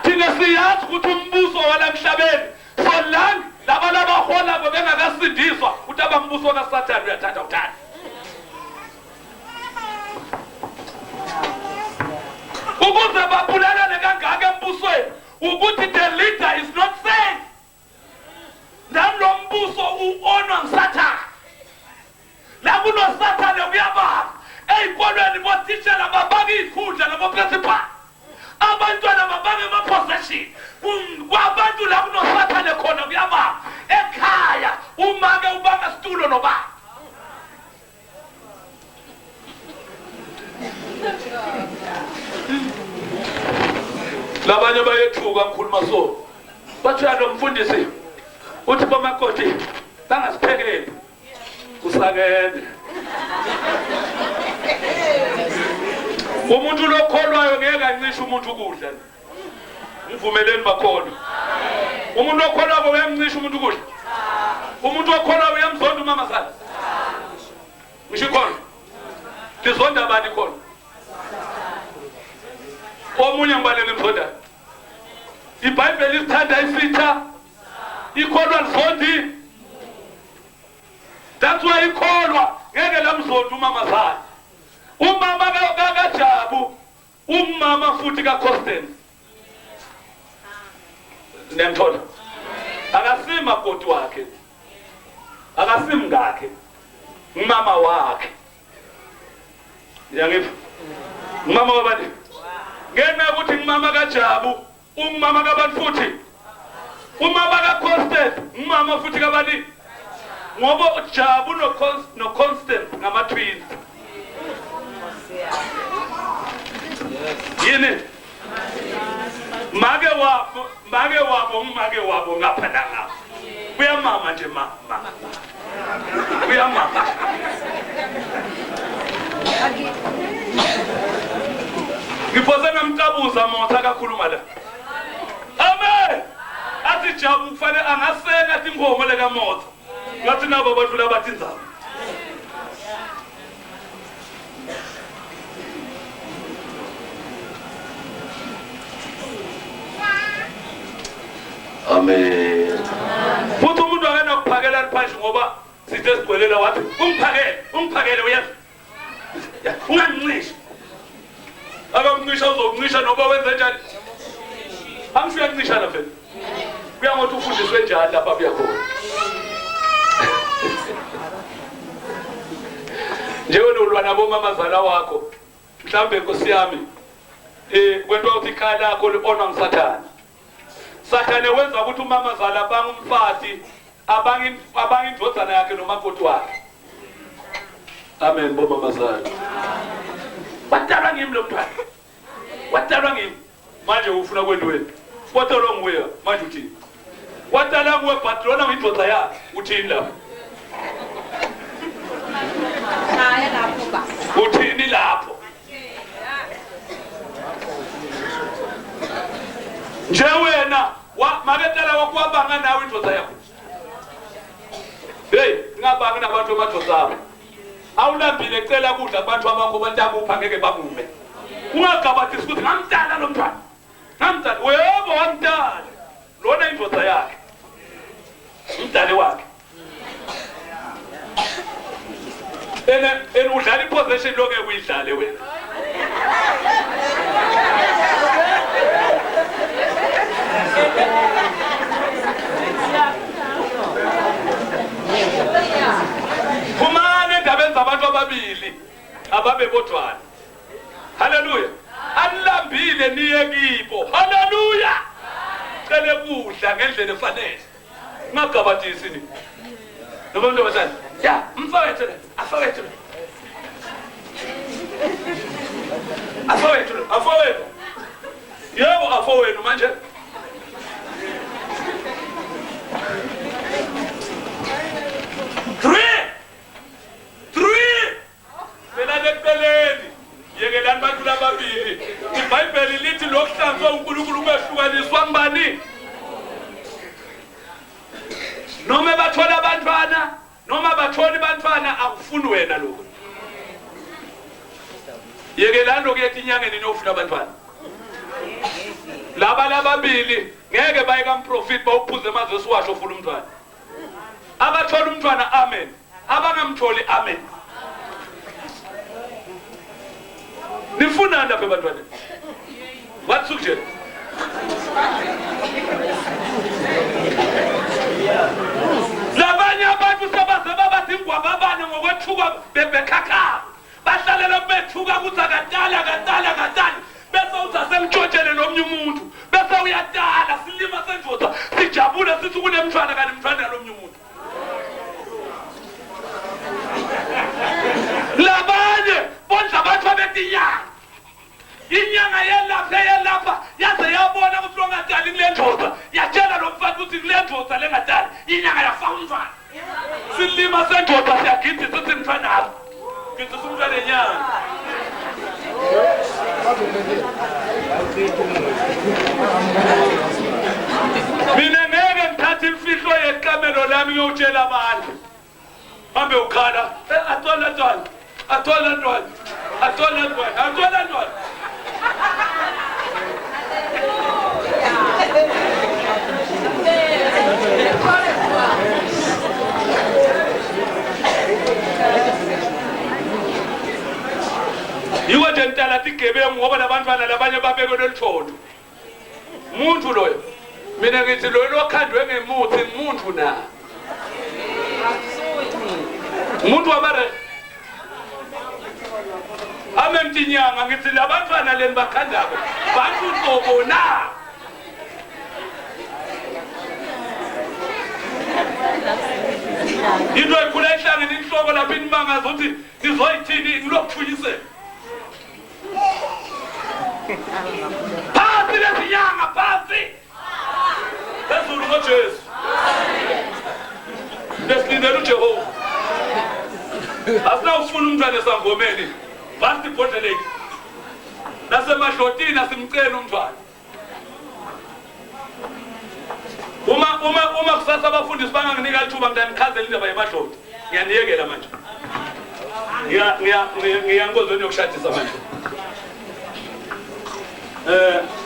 thina siyazi ukuthi umbuso wala emhlabeni solange laba bahola bengakasindiswa ukuthi abambuso kaSathane uyathatha uthanda ukuze babulalane kangaka embusweni ukuthi the leader is not safe Namlo mbuso uonwa msatha. La kuno Sathane kuyababa. Eyikolweni botishela babanga ikhundla nabo principal. Abantwana babanga ama possession. Kwabantu la kuno Sathane khona kuyababa. Ekhaya umake ubanga situlo noba. labanye bayethuka ngikhuluma so bathi lo mfundisi uthi bomakoti bangasiphekeli usakene umuntu lokholwayo ngeke ancishe umuntu ukudla ngivumeleni bakhona umuntu okholwayo uyamncisha umuntu ukudla umuntu okholwayo uyamzonda umama sakhe ngisho khona lizonda bani khona omunye ngibalele mzonda iBhayibheli isithanda isitha ikholwa lizondi that's why ikholwa ngeke lamzonda umama sakhe umama kaJabu umama futhi kaConstance nemthola akasima koti wakhe akasim ngakhe umama wakhe yangifa umama wabani ngena ukuthi umama kaJabu umama kabantu futhi umama kaConstance umama futhi kabani ngoba Jabu no Constance ngama twins yini make wabo ngapha nanga kuyamama nje mama kuyamama ngiphosa namcabuza motha kakhuluma la amen athi Jabu kufanele angasenga inkomo leka motha ngathi nabo badlula bathi nzaba amen futhi umuntu akena kuphakela phansi ngoba sithe sigwelela wathi ungiphakele uyazi ungancisha akamncisha uzoncisha noba wenze njani amfika kuncisha la phela kuya ngothi ufundiswe njani lapha buya khona njengoba ulwa nabo mamazala wakho mhlambe Nkosi yami kwento uthi ikhaya lakho liona ngisathana Sathane wenza ukuthi umamazala abangumfati abangindvodzana yakhe nomakoti wakhe amen bomamazala watalwa ngimi lo mntwana watalwa ngimi manje ufuna kwenu wena watalwa nguwe manje uthini watalwa nguwe but lona uyindvodza yakhe uthini lapho hayi lapho ba uthini lapho nje wena maketala wakwabanga nawe indvodza yakho hey ngabanga nabantu amadvodza abo awulambile cela kudla abantu abakho bantakupha ngeke bakume ungagabathisa ukuthi ngamdala lo mntwana ngamdala webo wamdala lona indvodza yakhe umdali wakhe ene udlala ipossession lonke kuyidlale wena kumane ndabenza abantu ababili ababebodwana haleluya anilambile niye kibo haleluya cele kudla ngendlela efanele ngagabathisi ni nomuntu basana ya mfowethu afowethu yebo afowethu manje belani yekelani bantu lababili iBhayibheli lithi lokuhlanzwa uNkulunkulu kwehlukaniswa ngubani noma bathola abantwana noma batholi abantwana akufuni wena lokho yekelani lokuyethi inyangeni nofuna abantwana laba lababili ngeke baye kamprofit bawuphuze mazwe siwasho ufuna umntwana abathola umntwana amen abangamtholi amen nifuna lapha abantwana wathukje labanye abantu sebaze babathi ngwababane ngokwethuka bebekhakha bahlalela bethuka kuthi akadala bese uthasemtshotshele nomnye umuntu bese uyadala silima sendvodza sijabule sithi kunemntwana kanti mntwana lomnye umuntu labanye bondla abantu abetinyanga inyanga yelapha mina ngeke ngithathe imfihlo yeqamelo lami ngiyotshela abantu hambe ukhala athola ntwana yiwo nje ngitala tigebengu ngoba labantwana labanye babekelwe luthondo umuntu loyo mina ngithi loyo lokhandwe ngemuthi ngumuntu na umuntu wabare amemtinyanga ngithi labantwana leni bakhandako bantu qobo na into ekhula ehlangene inhloko lapha inimangaza ukuthi ngizoyithini ngilokuphunyisela phansi lezinyanga phansi phezulu ngojesu lesilindele uJehova asinawufuna umntwana esangomeni basi ibhodleleki nasemahlotini asimcela umntwana uma kusasa abafundisi banganginika ithuba ngidanichazela indaba yemahloti ngiyaniyekela manje ngiyankozweni yokushadisa manje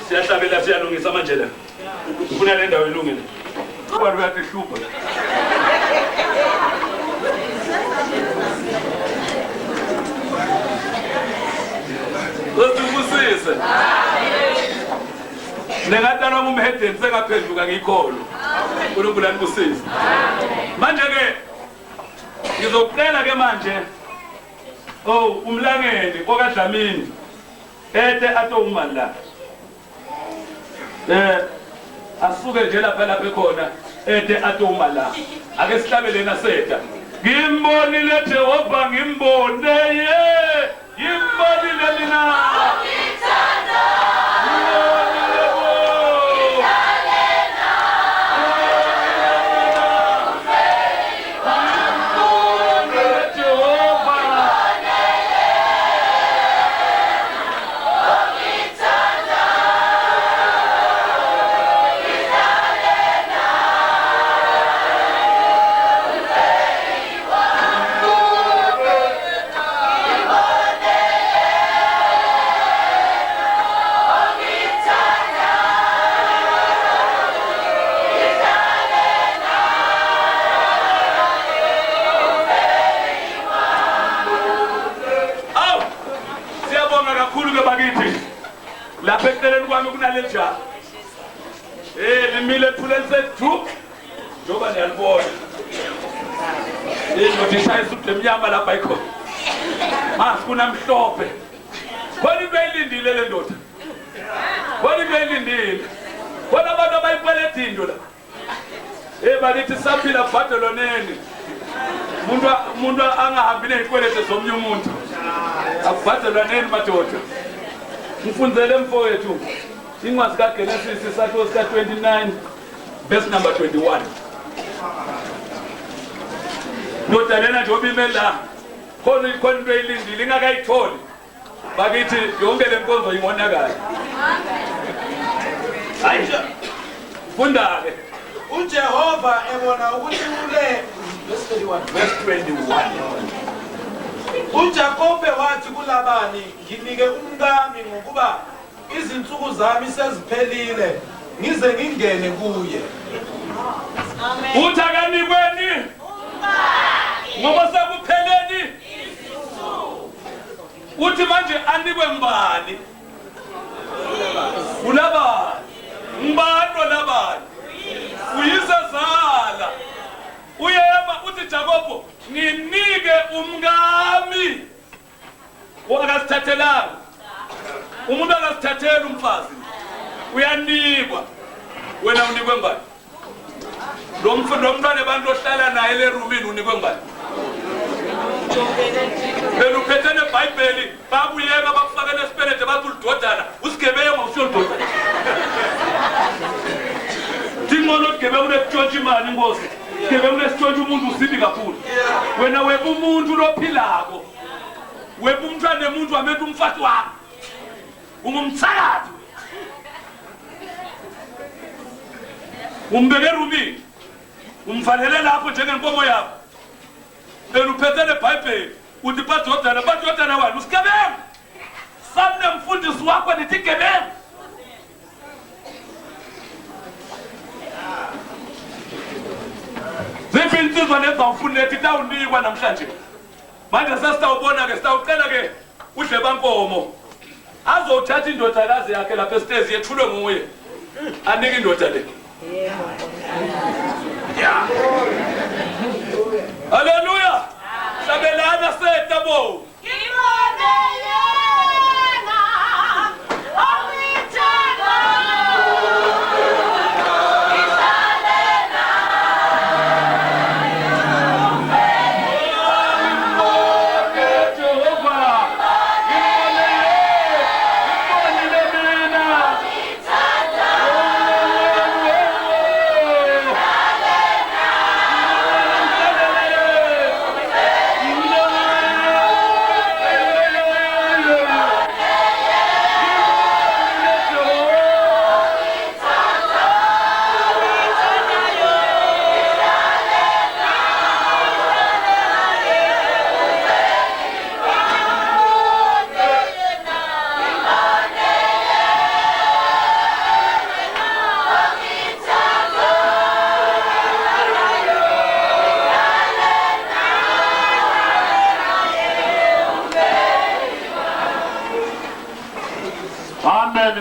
siyahlabela siyalungisa manje la ufuna le ndawo ilungile kuba uyathi hlupha Usibusise nengatana umhedeni sengaphenduka ngikholo uNkulunkulu anibusise manje ke ngizokucela ke manje umlangeni okaDlamini ethe atomali la asuke nje lapha khona ethe atomali la ake sihlabele naseta ngimbonile Jehova ngimbone yimbonile mina lapha eceleni kwami kunaleja limile phulelise two njoba niyalibona ndothi ishayisa udemnyama lapha ikhona masi kunamhlophe khona into eyilindile le ndoda khona into eyilindile khona abantu abayikweleta into la bakithi saphila kubhadeloneni umuntu angahambi nezikwelete zomnye umuntu akubhadelwaneni madoda Mfunzele mfowethu incwadi kaGenesis isakhiwo sika 29 verse number 21 ndoda lena njengoba imela khona into eyilindile ingakayitholi bakithi yonke le nkonzo imonakala hayi funda ke uJehova ebona ukuthi ule verse 21 uJakobe wathi kuLabani nginike umkami ngokuba izinsuku zami seziphelile ngize ngingene kuye amen uthakanikweni ngoba sekupheleni izinsuku uthi manje anikwe mbani uLabani mbano Labani uyisezala uyema uthi Jakobo nginike umkami wakasithathelanga umuntu akasithathela umfazi uyanikwa wena unikwe ngani lo mntwana abantu ohlala naye le roomini unikwe ngani belu phethene eBhayibheli babuyeka bakufakela esipelede bathi ulidodana usigebenga usiyododana Tingono gebe unetshontsha imali inkosi gebe unetshontsha umuntu usibi kakhulu wena weba umuntu lophilako weba umntwana nemuntu wamethu umfati wakho ungumthakathi umbeke Rumi umvalele lapho njengenkomo yakho bena uphethe leBhayibheli uthi badodana wani usigebengu samne mfundisi wakho nithi gebengu ziphi insizwa nezawufuna lethi tawunikwa namhlanje manje sesitawubona ke sitawucela ke udle bankomo azothatha indodakazi yakhe lapha esitezi yethulwe nguye anike indoda le yeah haleluya sabelana setabo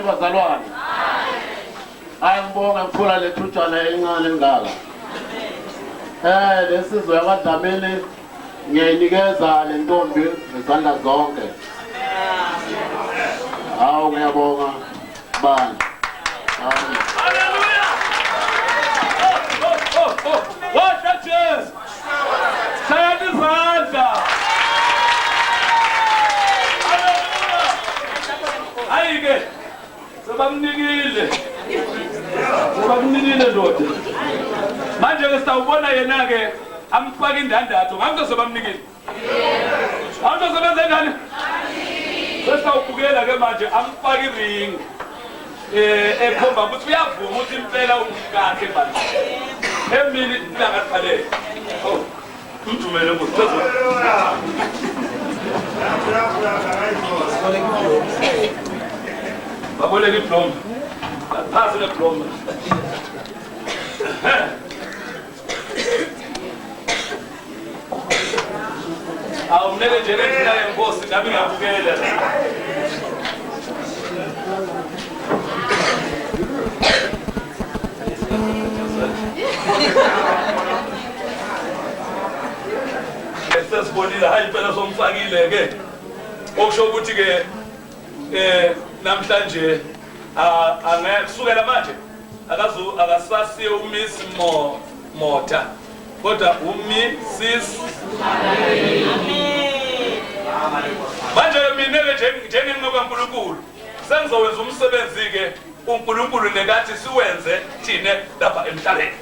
bazalwane ayibonga mfula lethutshana encane ngaka lesizwe yakwaDlamini ngiyayinikeza le ntombi ngezandla zonke hawu ngiyabonga bani haleluya washa Jesu sayani izandla haleluya ayike sebamnikile ndoda manje ke sitawubona yena ke amfaka indandatho ngamntu sebamnikile ngamntu sebenze njani sesawubukela ke manje amfaka iring ekhomba ukuthi uyavuma ukuthi impela ungikahle manje emini ilanga liqalele umjumele ngosithetho baboleka iblom phasi leblom awumneke nje lendlela yenkosi nami ngiyabukela sesibonile hayi impela somfakile ke okusho ukuthi ke namhlanje angekusukela manje akasasiye uMiss Mota kodwa uMrs manje mina ke njengenqoka kaNkulunkulu sengizowenza umsebenzi ke uNkulunkulu nekathi siwenze thina lapha emhlabeni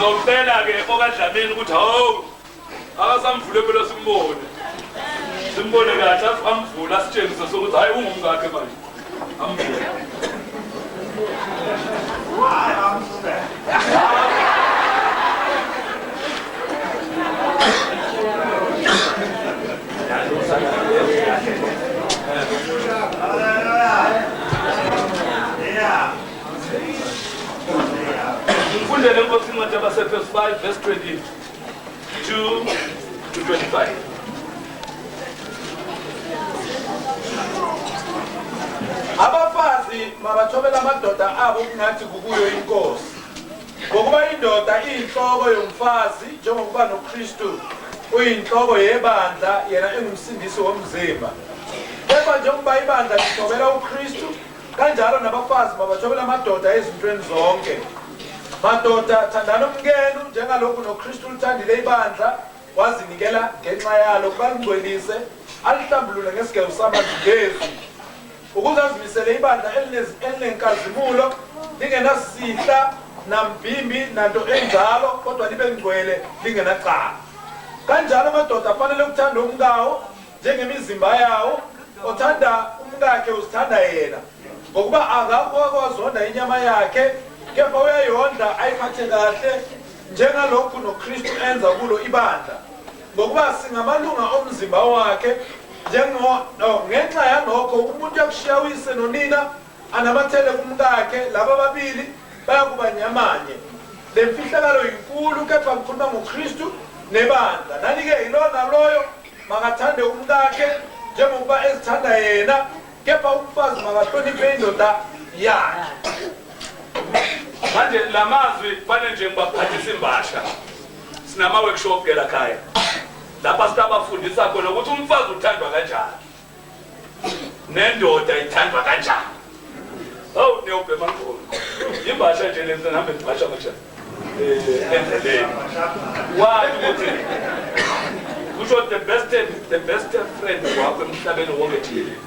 Sizocela-ke okaDlamini ukuthi hawu akasamvule phela simbone kahle amvula asitshengise sokuthi hayi ungumngakhe manje amvule. Mfundele enkosini kaNdaba verse 5 verse 22 to 25. Abafazi mabathobela amadoda abo kungathi kukuyo inkosi. Ngokuba indoda iyinhloko yomfazi njengokuba noKristu uyinhloko yebandla yena engumsindisi womzimba. Kepha njengoba ibandla lithobela uKristu kanjalo nabafazi mabathobela amadoda ezintweni zonke. Madoda thandana umkenu njengalokhu noKristu uthandile ibandla wazinikela ngenxa yalo ukuba lingcwelise alihlambulule ngesigelo samanzi ngezwi ukuze azimisele ibandla elinenkazimulo lingenasihla nambimbi nanto enjalo kodwa libe ngcwele lingenacala. Kanjalo amadoda afanele ukuthanda umkawo njengemizimba yawo. Othanda umkakhe uzithanda yena ngokuba akakwazonda inyama yakhe kepha uyayonda ayiphathe kahle njengalokhu noKristu enza kulo ibandla ngokuba singamalunga omzimba wakhe. Ngenxa yanokho umuntu yakushiya uyise nonina anamathele kumkakhe laba babili bayakuba nyamanye. Le mfihlakalo inkulu kepha ngikhuluma ngoKristu nebandla. Nani-ke yilona loyo makathande umkakhe njengokuba ezithanda yena kepha umfazi makahloniphe indoda yakhe. Manje lamazwi fanele nje ngibaphathisa imbasha. Sinama workshop ke la khaya. Lapha sitabafundisa khona ukuthi umfazi uthandwa kanjani. Nendoda ithandwa kanjani. Hawu niyobhema ngqondo. Imbasha nje lenze ngihambe ngibasha kanjani. Endleleni. Wathi ukuthi kusho the best friend wakho emhlabeni wonke jikelele.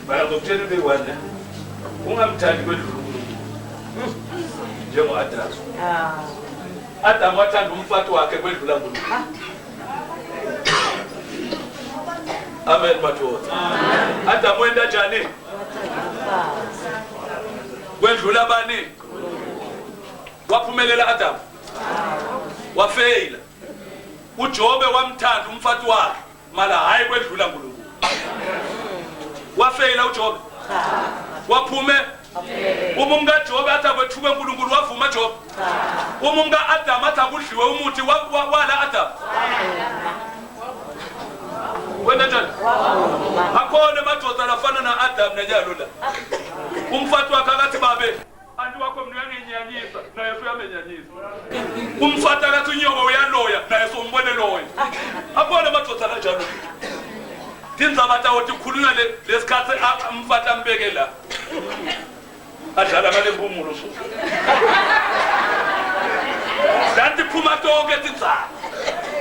Bayakutshela bekwane ungamthandi kwedlulu njengo-Adam. Adam wathanda umfati wakhe kwedlula uNkulunkulu. Amen madoda. Adam wenda njani? Kwedlula bani? Waphumelela Adam. Wafeyila. uJobe wamthanda umfati wakhe mala hayi kwedlula uNkulunkulu. Wafeyila uJobe. Waphume uma umkaJobe athi akwethuke uNkulunkulu wavuma Jobe. Uma umka-Adam athi akudliwe umuthi wala Adam. Wena njani? Akhona madoda lafana na-Adam nenyalo la. Umfati wakhe akathi babe anti wakho mina uyanginyanyisa naye uyamenyanyisa. Umfati akathi unyoko uyaloya naye sombone loya. Akhona madoda kanjalo. Tindzaba ukuthi ukhulunywa lesikhathi umfati ambeke la. Adlala ngale mpumulo so. Danti phuma tonke tindzaba.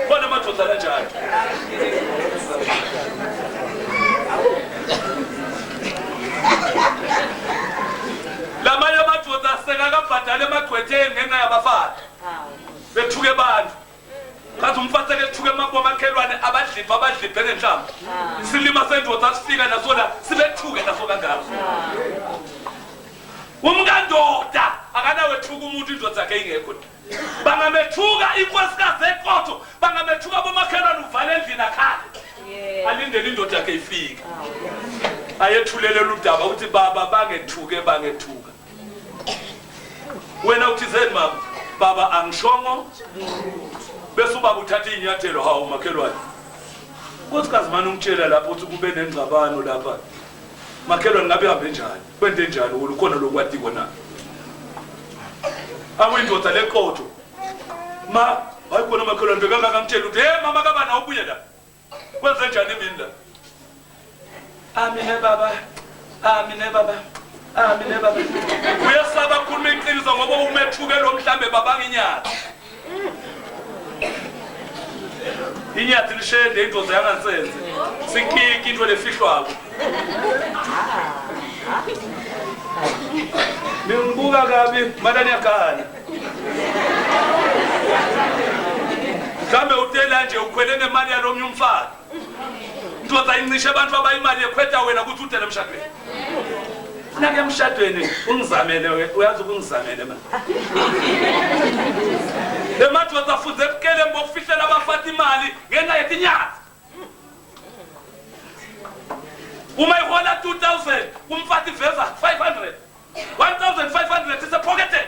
Khona madoda kanjalo. Lamanye amadoda sekakabhadala emagcwetheni ngenxa yabafazi. Bethuke abantu. Kathi umfati ekethuke emakhelwane abadliphe ngenhlamba. Isilima sendoda sifika nasona sibethuke naso kangaka. Umkandoda akanawethuka umuntu indoda yakhe ingekho. Bangamethuka inkosikazi eqotho, bangamethuka bomakhelwane uvale endlini akhale. Alindele indoda yakhe ifika. Ayethulelela udaba uthi baba bangethuka. Wena uthi zeni mama? Baba angishongo. Bese ubaba uthatha inyathelo hawo makhelwane. Nkosikazi manje ungitshela lapho uthi kube nengxabano lapha. Makhelwane ngabe hambe njani? Kwente njani ukukhona lokwati kona? Awindoda leqotho. Ma hayikhona makhelwane bekanga ngangitshela ukuthi hey mama kaba nawo ubuye la. Kwenze njani mina la? Amine baba. Amine baba. Amine baba. Uyasaba khuluma iqiniso ngoba umethuke lo mhlambe baba nginyathi. Inyathi lishende indoda yangasenze. Sikiki into lefihlwako. Ningibuka kabi madani yakhala. Kambe utela nje ukhwele nemali yalomnye umfana. Ndoda incishe abantu abayimali ekhwetha wena ukuthi utele emshadweni. Funake emshadweni ungizamele uyazi ukungizamele manje. Emadoda afuze ebukele mbokufihlela abafati imali ngenxa yetinyathi. Uma ihola 2000 kumfati veza 500. 1500 is a pocketed.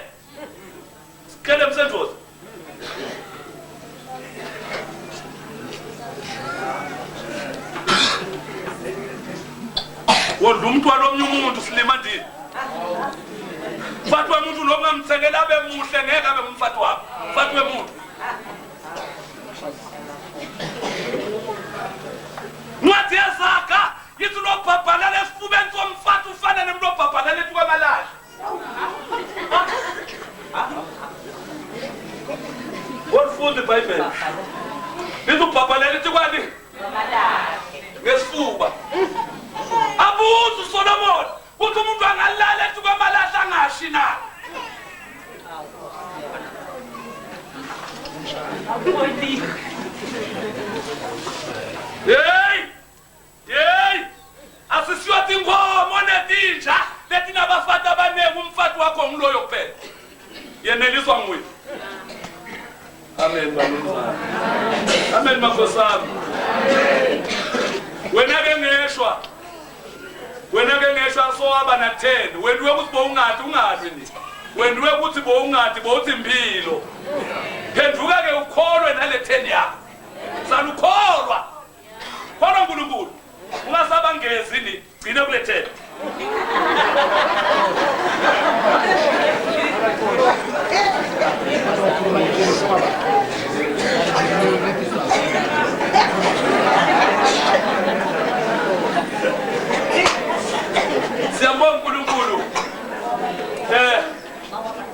Sikele msendoda. Wondla umntwana omnye umuntu silima ndini. Mfati wemuntu noma ngamthengela abe muhle ngeke abe umfati wakho. Mfati wemuntu. Ngathi yazaka yithi lo bhabhala lesifubeni somfati ufana nemlo bhabhala lethu kwamalahla. Wofunda iBhayibheli. Yithi ubhabhala lethu kwani? Kwamalahla. Ngesifuba. Abuzu Solomon ukuthi umuntu angalala ethi kwamalahla angashi na. Hey! Asisiwa tingomo netinja leti nabafati abanengi umfati wakho ngiloyo kuphela. Yeneliswa nguwe. Amen balunzana. Amen makhosami. Wena ke ngeshwa. Wena ke ngeshwa soaba na 10. Wendiwe ukuthi bo ungathi ni. Wendiwe ukuthi bo ungathi bo uthi impilo. Phenduka ke ukholwe nale 10 yakho. Salukholwa. Khona uNkulunkulu. Ungasaba ngezi ni gcine kule 10. Siyambonga uNkulunkulu.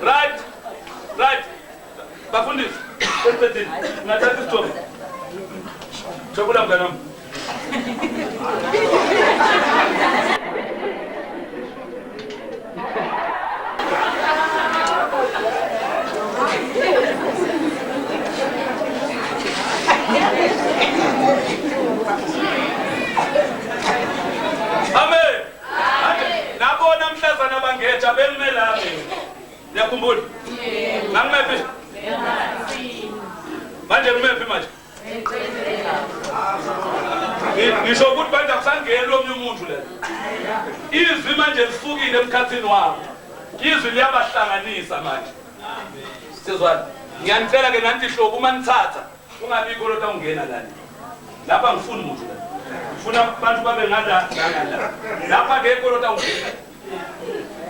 Right. Bafundisi. Sesiphethe. Ngathatha isithomo. Jabula mngani wami. Amen. Nabona mhlazana bangetha bengimelami. Ngiyakhumbula. Ngangimephi? Manje ngimephi manje? Ngisho ukuthi manje akusangeni omnye umuntu la. Izwi manje lisukile emkhathini wabo. Izwi liyabahlanganisa manje. Sizwana. Ngiyanicela ke nanti hlobo uma nithatha ungabi kolota ungena lana. Lapha ngifuni umuntu la. Ngifuna abantu babe ngala. Lapha ke kolota ungena.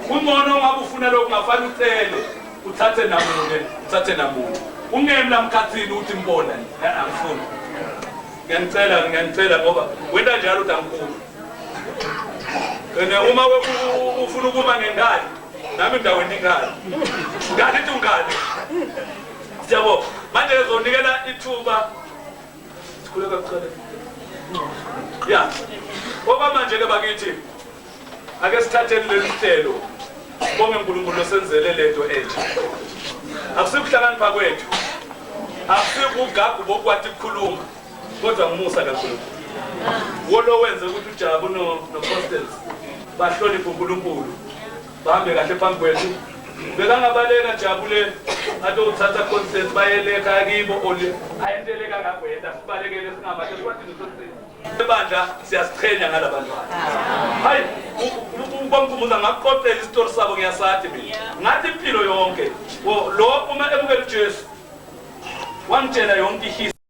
Kungono ngabe ufuna lokho ngafana ucele uthathe namuntu. Ungemi lamkhathini uthi mbona angifuni. Ngiyanicela ngoba wena njalo utamkhulu. Uma ufuna ukuma ngengane nami ndaweni ingane. Ngani ithi ungane. Siyabonga. Manje ezonikela ithuba sikhuleka kuqala. Ya. Ngoba manje ke bakithi ake sithatheni lesihlelo. Bonke uNkulunkulu osenzele lento entsha. Akusikuhlakanipha kwethu. Akusikugagu bokwathi ukukhuluma. Kodwa ngumusa kakhulu. Wolo wenze ukuthi uJabu noConstance bahloniphe uNkulunkulu. Bahambe kahle phambi kwethu. Bekangabaleka Jabule athi uthatha Constance bayeleka kibo ole ayenteleka ngagwenda sibalekele singamahle kwathi noConstance. Ebandla siyasichenya ngalabantwana. Hayi ubamkhumuza ngaqoqela isitori sabo ngiyasathi mina. Ngathi impilo yonke lo uma emukela uJesu wangitshela yonke